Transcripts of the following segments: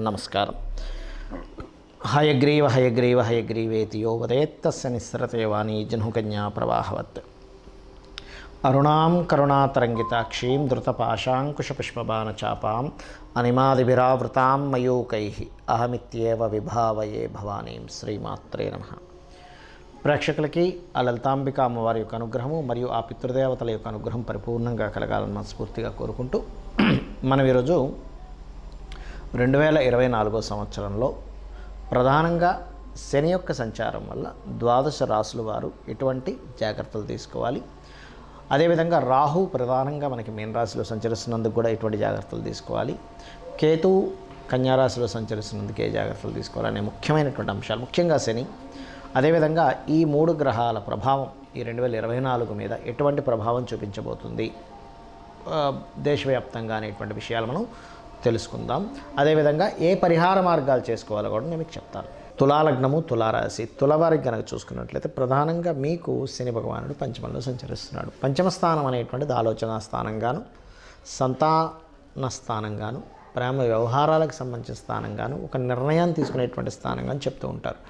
నమస్కారం. హయగ్రీవ హయగ్రీవ హయగ్రీవేతి యో వదేత్తస్య నిస్సరతే వాణీ జహ్నుకన్యా ప్రవాహవత్. అరుణాం కరుణాతరంగితాక్షీం ధృతపాశాంకుశపుష్పబాణచాపాం అనిమాదిభిరావృతాం మయూకైః అహమిత్యేవ విభావయే భవానీం. శ్రీమాత్రే నమః. ప్రేక్షకులకి ఆ లలితాంబిక అమ్మవారి యొక్క అనుగ్రహము మరియు ఆ పితృదేవతల యొక్క అనుగ్రహం పరిపూర్ణంగా కలగాలని మనస్ఫూర్తిగా కోరుకుంటూ మనం ఈరోజు 2024 సంవత్సరంలో ప్రధానంగా శని యొక్క సంచారం వల్ల ద్వాదశ రాశుల వారు ఎటువంటి జాగ్రత్తలు తీసుకోవాలి, అదేవిధంగా రాహు ప్రధానంగా మనకి మీన రాశిలో సంచరిస్తున్నందుకు కూడా ఎటువంటి జాగ్రత్తలు తీసుకోవాలి, కేతు కన్యారాశిలో సంచరిస్తున్నందుకు ఏ జాగ్రత్తలు తీసుకోవాలి అనే ముఖ్యమైనటువంటి అంశాలు, ముఖ్యంగా శని, అదేవిధంగా ఈ 3 గ్రహాల ప్రభావం ఈ 2024 మీద ఎటువంటి ప్రభావం చూపించబోతుంది దేశవ్యాప్తంగా అనేటువంటి విషయాలు మనం తెలుసుకుందాం. అదేవిధంగా ఏ పరిహార మార్గాలు చేసుకోవాలో కూడా నేను మీకు చెప్తాను. తులాలగ్నము, తులారాశి, తులవారికి కనుక చూసుకున్నట్లయితే ప్రధానంగా మీకు శని భగవానుడు పంచమంలో సంచరిస్తున్నాడు. పంచమ స్థానం అనేటువంటిది ఆలోచన స్థానంగాను, సంతాన స్థానంగాను, ప్రేమ వ్యవహారాలకు సంబంధించిన స్థానంగాను, ఒక నిర్ణయాన్ని తీసుకునేటువంటి స్థానంగాను చెప్తూ ఉంటారు.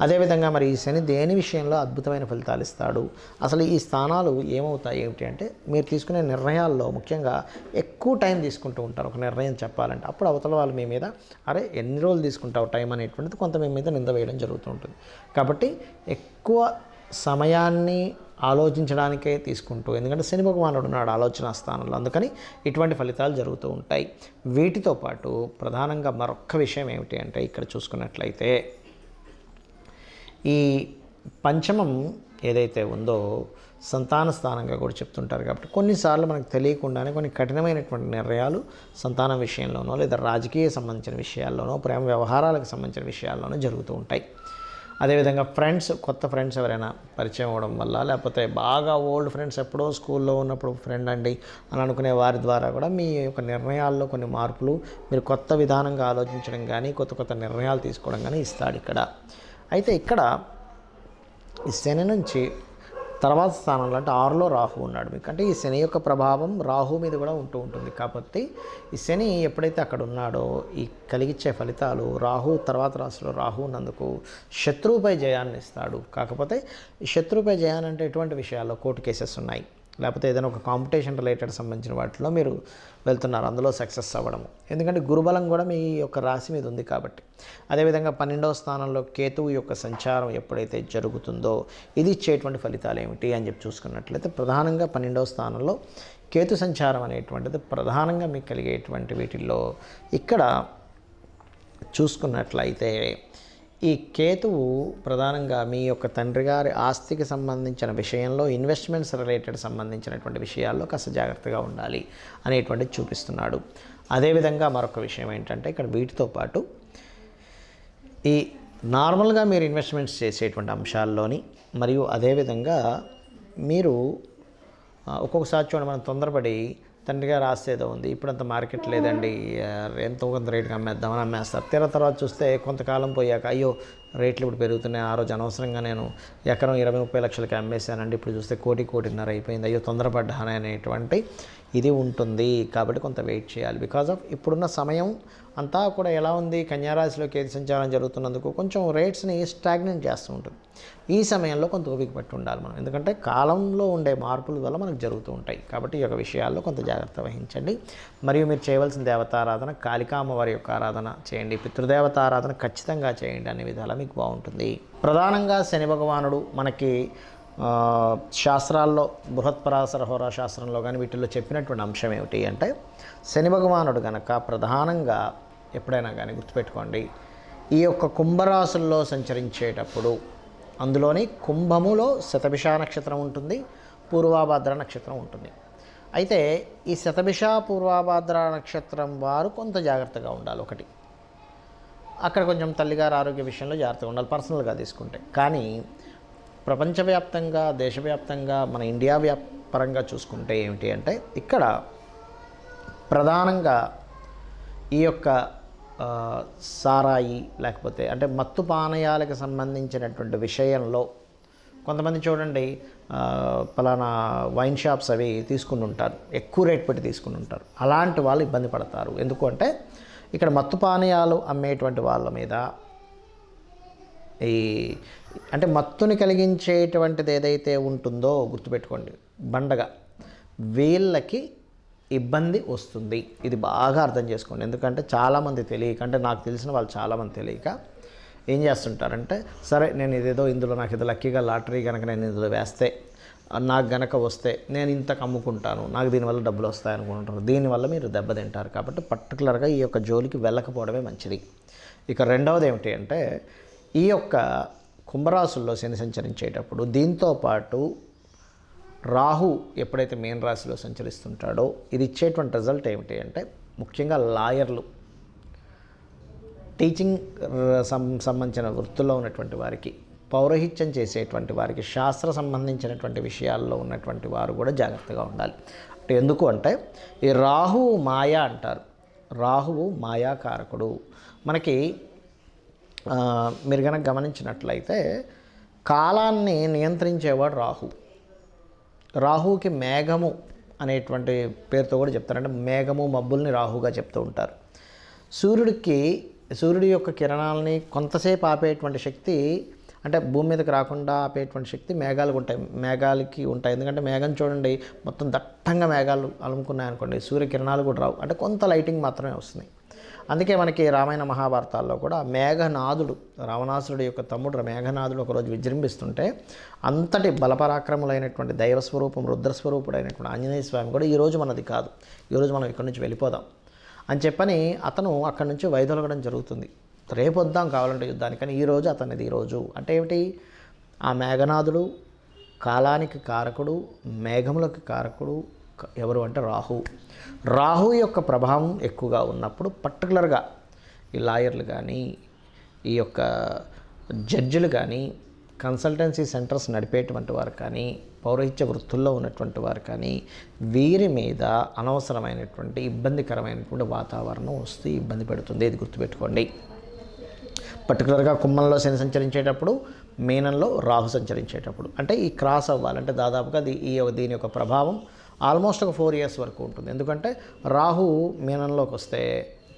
అదేవిధంగా మరి ఈ శని దేని విషయంలో అద్భుతమైన ఫలితాలు ఇస్తాడు, అసలు ఈ స్థానాలు ఏమవుతాయి ఏమిటి అంటే మీరు తీసుకునే నిర్ణయాల్లో ముఖ్యంగా ఎక్కువ టైం తీసుకుంటూ ఉంటారు. ఒక నిర్ణయం చెప్పాలంటే అప్పుడు అవతల వాళ్ళు మీ మీద అరే ఎన్ని రోజులు తీసుకుంటావు టైం అనేటువంటిది కొంత మీ మీద నింద వేయడం జరుగుతూ ఉంటుంది. కాబట్టి ఎక్కువ సమయాన్ని ఆలోచించడానికే తీసుకుంటూ, ఎందుకంటే శని భగవానుడు ఉన్నాడు ఆలోచన స్థానంలో, అందుకని ఇటువంటి ఫలితాలు జరుగుతూ ఉంటాయి. వీటితో పాటు ప్రధానంగా మరొక్క విషయం ఏమిటి అంటే ఇక్కడ చూసుకున్నట్లయితే ఈ పంచమం ఏదైతే ఉందో సంతాన స్థానంగా కూడా చెప్తుంటారు. కాబట్టి కొన్నిసార్లు మనకు తెలియకుండానే కొన్ని కఠినమైనటువంటి నిర్ణయాలు సంతానం విషయంలోనో లేదా రాజకీయ సంబంధించిన విషయాల్లోనో ప్రేమ వ్యవహారాలకు సంబంధించిన విషయాల్లోనో జరుగుతూ ఉంటాయి. అదేవిధంగా కొత్త ఫ్రెండ్స్ ఎవరైనా పరిచయం అవ్వడం వల్ల, లేకపోతే బాగా ఓల్డ్ ఫ్రెండ్స్ ఎప్పుడో స్కూల్లో ఉన్నప్పుడు ఫ్రెండ్ అండి అని అనుకునే వారి ద్వారా కూడా మీ యొక్క నిర్ణయాల్లో కొన్ని మార్పులు, మీరు కొత్త విధానంగా ఆలోచించడం కానీ కొత్త నిర్ణయాలు తీసుకోవడం కానీ ఇస్తాడు ఇక్కడ. అయితే ఇక్కడ ఈ శని నుంచి తర్వాత స్థానంలో అంటే 6లో రాహు ఉన్నాడు మీకు, అంటే ఈ శని యొక్క ప్రభావం రాహు మీద కూడా ఉంటూ ఉంటుంది. కాబట్టి ఈ శని ఎప్పుడైతే అక్కడ ఉన్నాడో ఈ కలిగించే ఫలితాలు రాహు తర్వాత రాశిలో రాహు ఉన్నందుకు శత్రువుపై జయాన్ని ఇస్తాడు. కాకపోతే ఈ శత్రువుపై జయాన్ని అంటే ఎటువంటి విషయాల్లో కోర్టు కేసెస్ ఉన్నాయి, లేకపోతే ఏదైనా ఒక కాంపిటీషన్ రిలేటెడ్ సంబంధించిన వాటిలో మీరు వెళ్తున్నారు, అందులో సక్సెస్ అవ్వడము, ఎందుకంటే గురుబలం కూడా మీ యొక్క రాశి మీద ఉంది కాబట్టి. అదేవిధంగా 12వ స్థానంలో కేతువు యొక్క సంచారం ఎప్పుడైతే జరుగుతుందో ఇది ఇచ్చేటువంటి ఫలితాలు ఏమిటి అని చెప్పి చూసుకున్నట్లయితే ప్రధానంగా 12వ స్థానంలో కేతు సంచారం అనేటువంటిది ప్రధానంగా మీకు కలిగేటువంటి వీటిల్లో ఇక్కడ చూసుకున్నట్లయితే ఈ కేతువు ప్రధానంగా మీ యొక్క తండ్రి గారి ఆస్తికి సంబంధించిన విషయంలో ఇన్వెస్ట్మెంట్స్ రిలేటెడ్ సంబంధించినటువంటి విషయాల్లో కాస్త జాగ్రత్తగా ఉండాలి అనేటువంటిది చూపిస్తున్నాడు. అదేవిధంగా మరొక విషయం ఏంటంటే ఇక్కడ వీటితో పాటు ఈ నార్మల్గా మీరు ఇన్వెస్ట్మెంట్స్ చేసేటువంటి అంశాల్లోని మరియు అదేవిధంగా మీరు ఒక్కొక్కసారి చూడండి మనం తొందరపడి తండ్రి గారు ఆస్తి ఏదో ఉంది ఇప్పుడంత మార్కెట్ లేదండి ఎంతో కొంత రేటుకి అమ్మేద్దామని అమ్మేస్తారు. తర్వాత చూస్తే కొంతకాలం పోయాక అయ్యో రేట్లు ఇప్పుడు పెరుగుతున్నాయి, ఆ రోజు అనవసరంగా నేను ఎకరం 20-30 లక్షలకి అమ్మేశానండి, ఇప్పుడు చూస్తే 1.5 అయిపోయింది, అయ్యో తొందరపడ్డాను అనేటువంటి ఇది ఉంటుంది. కాబట్టి కొంత వెయిట్ చేయాలి. బికాజ్ ఆఫ్ ఇప్పుడున్న సమయం అంతా కూడా ఎలా ఉంది, కన్యారాశిలో కేతు సంచారం జరుగుతున్నందుకు కొంచెం రేట్స్ని స్టాగ్నెంట్ చేస్తూ ఉంటుంది. ఈ సమయంలో కొంత ఓపిక పట్టి ఉండాలి మనం, ఎందుకంటే కాలంలో ఉండే మార్పుల వల్ల మనకు జరుగుతూ ఉంటాయి. కాబట్టి ఈ యొక్క విషయాల్లో కొంత జాగ్రత్త వహించండి. మరియు మీరు చేయవలసిన దేవతారాధన కాళికా అమ్మవారి యొక్క ఆరాధన చేయండి, పితృదేవత ఆరాధన ఖచ్చితంగా చేయండి, అనే విధాలు మీకు బాగుంటుంది. ప్రధానంగా శని భగవానుడు మనకి శాస్త్రాల్లో బృహత్పరాశర హోరా శాస్త్రంలో కానీ వీటిల్లో చెప్పినటువంటి అంశం ఏమిటి అంటే శని భగవానుడు కనుక ప్రధానంగా ఎప్పుడైనా కానీ గుర్తుపెట్టుకోండి ఈ యొక్క కుంభరాశుల్లో సంచరించేటప్పుడు అందులోని కుంభములో శతభిష నక్షత్రం ఉంటుంది, పూర్వాభాద్ర నక్షత్రం ఉంటుంది. అయితే ఈ శతభిష పూర్వాభాద్ర నక్షత్రం వారు కొంత జాగ్రత్తగా ఉండాలి. ఒకటి అక్కడ కొంచెం తల్లిగారి ఆరోగ్య విషయంలో జాగ్రత్తగా ఉండాలి పర్సనల్గా తీసుకుంటే. కానీ ప్రపంచవ్యాప్తంగా దేశవ్యాప్తంగా మన ఇండియా పరంగా చూసుకుంటే ఏమిటి అంటే ఇక్కడ ప్రధానంగా ఈ యొక్క సారాయి లేకపోతే అంటే మత్తు పానీయాలకు సంబంధించినటువంటి విషయంలో కొంతమంది చూడండి పలానా వైన్ షాప్స్ అవి తీసుకుని ఉంటారు, ఎక్కువ రేట్ పెట్టి తీసుకుని ఉంటారు. అలాంటి వాళ్ళు ఇబ్బంది పడతారు. ఎందుకు అంటే ఇక్కడ మత్తు పానీయాలు అమ్మేటువంటి వాళ్ళ మీద ఈ అంటే మత్తుని కలిగించేటువంటిది ఏదైతే ఉంటుందో గుర్తుపెట్టుకోండి, బండగా వీళ్ళకి ఇబ్బంది వస్తుంది. ఇది బాగా అర్థం చేసుకోండి. ఎందుకంటే చాలామంది తెలియక, అంటే నాకు తెలిసిన వాళ్ళు చాలామంది తెలియక ఏం చేస్తుంటారంటే, సరే నేను ఇదేదో ఇందులో నాకు ఇది లక్కీగా లాటరీ కనుక నేను ఇందులో వేస్తే నాకు గనక వస్తే నేను ఇంతకు అమ్ముకుంటాను, నాకు దీనివల్ల డబ్బులు వస్తాయి అనుకుంటారు. దీనివల్ల మీరు దెబ్బతింటారు. కాబట్టి పర్టికులర్గా ఈ యొక్క జోలికి వెళ్ళకపోవడమే మంచిది. ఇక రెండవది ఏమిటి అంటే, ఈ యొక్క కుంభరాశుల్లో శని సంచరించేటప్పుడు దీంతో పాటు రాహు ఎప్పుడైతే మీన రాశిలో సంచరిస్తుంటాడో ఇది ఇచ్చేటువంటి రిజల్ట్ ఏమిటి అంటే, ముఖ్యంగా లాయర్లు, టీచింగ్ సంబంధించిన వృత్తుల్లో ఉన్నటువంటి వారికి, పౌరహిత్యం చేసేటువంటి వారికి, శాస్త్ర సంబంధించినటువంటి విషయాల్లో ఉన్నటువంటి వారు కూడా జాగ్రత్తగా ఉండాలి. అంటే ఎందుకు అంటే, ఈ రాహువు మాయ అంటారు. రాహువు మాయాకారకుడు. మనకి మీరు కనుక గమనించినట్లయితే కాలాన్ని నియంత్రించేవాడు రాహు. రాహువుకి మేఘము అనేటువంటి పేరుతో కూడా చెప్తారు. అంటే మేఘము మబ్బుల్ని రాహుగా చెప్తూ ఉంటారు. సూర్యుడి యొక్క కిరణాలని కొంతసేపు ఆపేటువంటి శక్తి, అంటే భూమి మీదకి రాకుండా ఆపేటువంటి శక్తి మేఘాలకి ఉంటాయి. ఎందుకంటే మేఘం చూడండి, మొత్తం దట్టంగా మేఘాలు అలుముకున్నాయి అనుకోండి, సూర్యకిరణాలు కూడా రావు, అంటే కొంత లైటింగ్ మాత్రమే వస్తున్నాయి. అందుకే మనకి రామాయణ మహాభారతాల్లో కూడా మేఘనాథుడు, రావణాసురుడి యొక్క తమ్ముడు మేఘనాథుడు ఒకరోజు విజృంభిస్తుంటే అంతటి బలపరాక్రములైనటువంటి దైవస్వరూపం, రుద్రస్వరూపుడైనటువంటి ఆంజనేయ స్వామి కూడా ఈరోజు మనది కాదు, ఈరోజు మనం ఇక్కడి నుంచి వెళ్ళిపోదాం అని చెప్పని అతను అక్కడి నుంచి వైదొలగడం జరుగుతుంది. రేపు వద్దాం కావాలంటే యుద్ధానికి, కానీ ఈరోజు అతనిది ఈరోజు. అంటే ఏమిటి, ఆ మేఘనాథుడు కాలానికి కారకుడు, మేఘములకు కారకుడు ఎవరు అంటే రాహు యొక్క ప్రభావం ఎక్కువగా ఉన్నప్పుడు పర్టికులర్గా ఈ లాయర్లు కానీ, ఈ యొక్క జడ్జిలు కానీ, కన్సల్టెన్సీ సెంటర్స్ నడిపేటువంటి వారు కానీ, పౌరహిత్య వృత్తుల్లో ఉన్నటువంటి వారు కానీ, వీరి మీద అనవసరమైనటువంటి ఇబ్బందికరమైనటువంటి వాతావరణం వస్తే ఇబ్బంది పెడుతుంది. ఇది గుర్తుపెట్టుకోండి. పర్టికులర్గా కుంభంలో శని సంచరించేటప్పుడు, మీనంలో రాహు సంచరించేటప్పుడు, అంటే ఈ క్రాస్ అవ్వాలంటే దాదాపుగా దీని యొక్క ప్రభావం ఆల్మోస్ట్ ఒక 4 years వరకు ఉంటుంది. ఎందుకంటే రాహు మీనంలోకి వస్తే,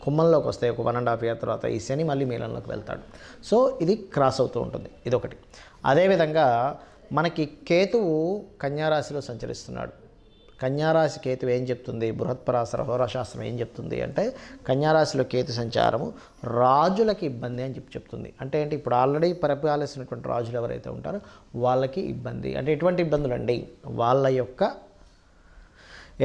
కుంభంలోకి వస్తే ఒక 1.5 year తర్వాత ఈ శని మళ్ళీ మీనంలోకి వెళ్తాడు. సో ఇది క్రాస్ అవుతూ ఉంటుంది. ఇదొకటి. అదేవిధంగా మనకి కేతువు కన్యారాశిలో సంచరిస్తున్నాడు. కన్యారాశి కేతువు ఏం చెప్తుంది, బృహత్పరాశర హోరాశాస్త్రం ఏం చెప్తుంది అంటే, కన్యారాశిలో కేతు సంచారము రాజులకి ఇబ్బంది అని చెప్తుంది. అంటే ఏంటి, ఇప్పుడు ఆల్రెడీ పరిపాలిస్తున్నటువంటి రాజులు ఎవరైతే ఉంటారో వాళ్ళకి ఇబ్బంది. అంటే ఎటువంటి ఇబ్బందులు అండి, వాళ్ళ యొక్క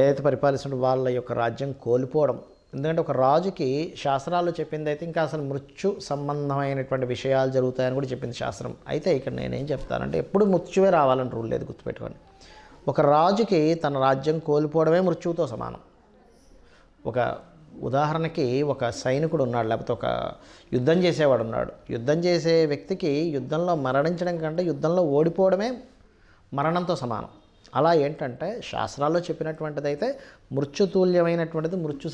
ఏదైతే పరిపాలిస్తుంటే వాళ్ళ యొక్క రాజ్యం కోల్పోవడం. ఎందుకంటే ఒక రాజుకి శాస్త్రాల్లో చెప్పింది అయితే ఇంకా అసలు మృత్యు సంబంధమైనటువంటి విషయాలు జరుగుతాయని కూడా చెప్పింది శాస్త్రం. అయితే ఇక్కడ నేనేం చెప్తానంటే, ఎప్పుడు మృత్యువే రావాలని రూల్ లేదు, గుర్తుపెట్టుకోండి. ఒక రాజుకి తన రాజ్యం కోల్పోవడమే మృత్యువుతో సమానం. ఒక ఉదాహరణకి ఒక సైనికుడు ఉన్నాడు, లేకపోతే ఒక యుద్ధం చేసేవాడు ఉన్నాడు. యుద్ధం చేసే వ్యక్తికి యుద్ధంలో మరణించడం కంటే యుద్ధంలో ఓడిపోవడమే మరణంతో సమానం. అలా ఏంటంటే శాస్త్రాల్లో చెప్పినటువంటిది అయితే మృత్యుతుల్యమైనటువంటిది మృత్యు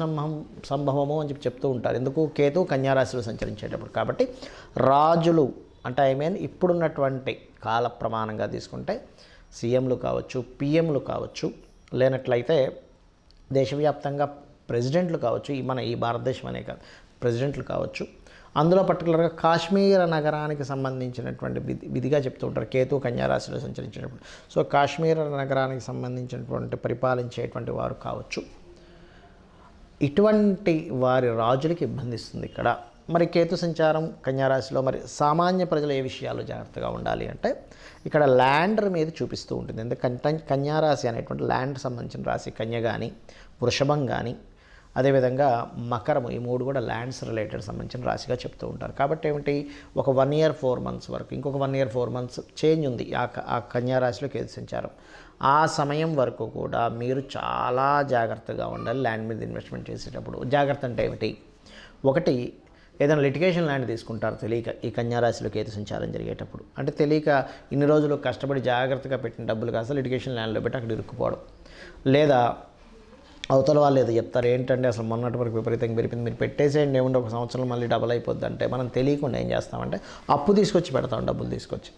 సంభవము అని చెప్తూ ఉంటారు. ఎందుకు, కేతు కన్యారాశిలో సంచరించేటప్పుడు. కాబట్టి రాజులు అంటే ఇప్పుడున్నటువంటి కాల ప్రమాణంగా తీసుకుంటే సీఎంలు కావచ్చు, పిఎంలు కావచ్చు, లేనట్లయితే దేశవ్యాప్తంగా ప్రెసిడెంట్లు కావచ్చు, ఈ భారతదేశం అనే కాదు, ప్రెసిడెంట్లు కావచ్చు. అందులో పర్టికులర్గా కాశ్మీర నగరానికి సంబంధించినటువంటి విధిగా చెప్తూ ఉంటారు కేతు కన్యారాశిలో సంచరించినప్పుడు. సో కాశ్మీర నగరానికి సంబంధించినటువంటి పరిపాలించేటువంటి వారు కావచ్చు, ఇటువంటి వారి రాజులకి ఇబ్బంది ఇస్తుంది ఇక్కడ. మరి కేతు సంచారం కన్యారాశిలో మరి సామాన్య ప్రజలు ఏ విషయాలు జాగ్రత్తగా ఉండాలి అంటే, ఇక్కడ ల్యాండర్ మీద చూపిస్తూ ఉంటుంది. ఎందుకంటే కన్యారాశి అనేటువంటి ల్యాండ్ సంబంధించిన రాశి. కన్య కానీ, వృషభం కానీ, అదేవిధంగా మకరము, ఈ 3 కూడా ల్యాండ్స్ రిలేటెడ్ సంబంధించిన రాశిగా చెప్తూ ఉంటారు. కాబట్టి ఏమిటి, ఒక 1 year 4 months వరకు, ఇంకొక 1 year 4 months చేంజ్ ఉంది ఆ కన్యారాశిలో కేతు సంచారం. ఆ సమయం వరకు కూడా మీరు చాలా జాగ్రత్తగా ఉండాలి ల్యాండ్ మీద ఇన్వెస్ట్మెంట్ చేసేటప్పుడు. జాగ్రత్త అంటే ఏమిటి, ఒకటి ఏదైనా లిటిగేషన్ ల్యాండ్ తీసుకుంటారు తెలియక ఈ కన్యారాశిలో కేతు సంచారం జరిగేటప్పుడు. అంటే తెలియక ఇన్ని రోజులు కష్టపడి జాగ్రత్తగా పెట్టిన డబ్బులు కాస్త లిటిగేషన్ ల్యాండ్లో పెట్టి అక్కడ ఇరుక్కుపోవడం, లేదా అవతల వాళ్ళు ఏదో చెప్తారు, ఏంటంటే అసలు మొన్నటి వరకు విపరీతంగా పెరిగింది, మీరు పెట్టేసేయండి, ఏముంటే ఒక సంవత్సరం మళ్ళీ డబల్ అయిపోద్ది అంటే మనం తెలియకుండా ఏం చేస్తామంటే అప్పు తీసుకొచ్చి పెడతాం, డబ్బులు తీసుకొచ్చి.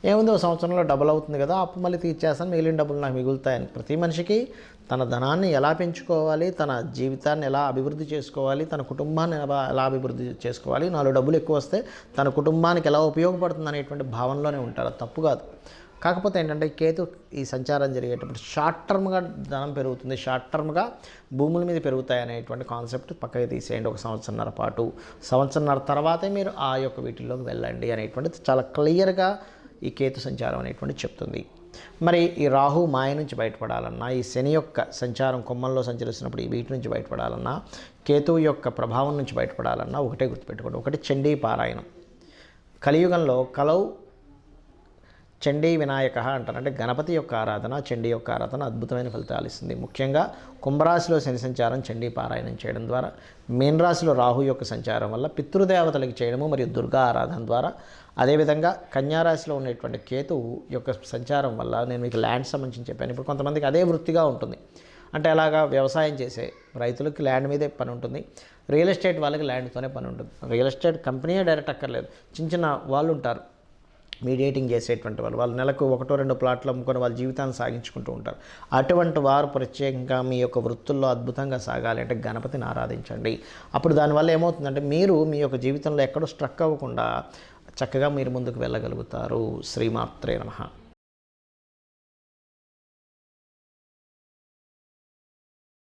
ఏముంది ఒక సంవత్సరంలో డబుల్ అవుతుంది కదా, అప్పు మళ్ళీ తీర్చేస్తాను, మిగిలిన డబ్బులు నాకు మిగులుతాయని. ప్రతి మనిషికి తన ధనాన్ని ఎలా పెంచుకోవాలి, తన జీవితాన్ని ఎలా అభివృద్ధి చేసుకోవాలి, తన కుటుంబాన్ని ఎలా అభివృద్ధి చేసుకోవాలి, 4 డబ్బులు ఎక్కువ వస్తే తన కుటుంబానికి ఎలా ఉపయోగపడుతుంది అనేటువంటి భావనలోనే ఉంటారు. అది తప్పు కాదు. కాకపోతే ఏంటంటే కేతు ఈ సంచారం జరిగేటప్పుడు షార్ట్ టర్మ్గా ధనం పెరుగుతుంది, షార్ట్ టర్మ్గా భూముల మీద పెరుగుతాయి అనేటువంటి కాన్సెప్ట్ పక్కకి తీసేయండి. ఒక సంవత్సరంన్నర పాటు, సంవత్సరంన్నర తర్వాతే మీరు ఆ యొక్క వీటిల్లోకి వెళ్ళండి అనేటువంటిది చాలా క్లియర్గా ఈ కేతు సంచారం అనేటువంటి చెప్తుంది. మరి ఈ రాహు మాయ నుంచి బయటపడాలన్నా, ఈ శని యొక్క సంచారం కొమ్మల్లో సంచరిస్తున్నప్పుడు ఈ వీటి నుంచి బయటపడాలన్నా, కేతువు యొక్క ప్రభావం నుంచి బయటపడాలన్నా ఒకటే గుర్తుపెట్టుకోండి. ఒకటి చండీ పారాయణం. కలియుగంలో కలౌ చండీ వినాయక అంటారు. అంటే గణపతి యొక్క ఆరాధన, చండీ యొక్క ఆరాధన అద్భుతమైన ఫలితాలు ఇస్తుంది. ముఖ్యంగా కుంభరాశిలో శని సంచారం చండీ పారాయణం చేయడం ద్వారా, మీనరాశిలో రాహు యొక్క సంచారం వల్ల పితృదేవతలకి చేయడము మరియు దుర్గా ఆరాధన ద్వారా, అదేవిధంగా కన్యారాశిలో ఉన్నటువంటి కేతువు యొక్క సంచారం వల్ల, నేను మీకు ల్యాండ్ సంబంధించి చెప్పాను. ఇప్పుడు కొంతమందికి అదే వృత్తిగా ఉంటుంది. అంటే అలాగా వ్యవసాయం చేసే రైతులకి ల్యాండ్ మీదే పని ఉంటుంది, రియల్ ఎస్టేట్ వాళ్ళకి ల్యాండ్తోనే పని ఉంటుంది. రియల్ ఎస్టేట్ కంపెనీయే డైరెక్ట్ అక్కర్లేదు, చిన్న వాళ్ళు ఉంటారు మీడియేటింగ్ చేసేటువంటి వాళ్ళు నెలకు 1-2 ప్లాట్లు అమ్ముకొని వాళ్ళ జీవితాన్ని సాగించుకుంటూ ఉంటారు. అటువంటి వారు ప్రత్యేకంగా మీ యొక్క వృత్తుల్లో అద్భుతంగా సాగాలి అంటే గణపతిని ఆరాధించండి. అప్పుడు దానివల్ల ఏమవుతుందంటే మీరు మీ యొక్క జీవితంలో ఎక్కడో స్ట్రక్ అవ్వకుండా చక్కగా మీరు ముందుకు వెళ్ళగలుగుతారు. శ్రీమాత్రే నమః.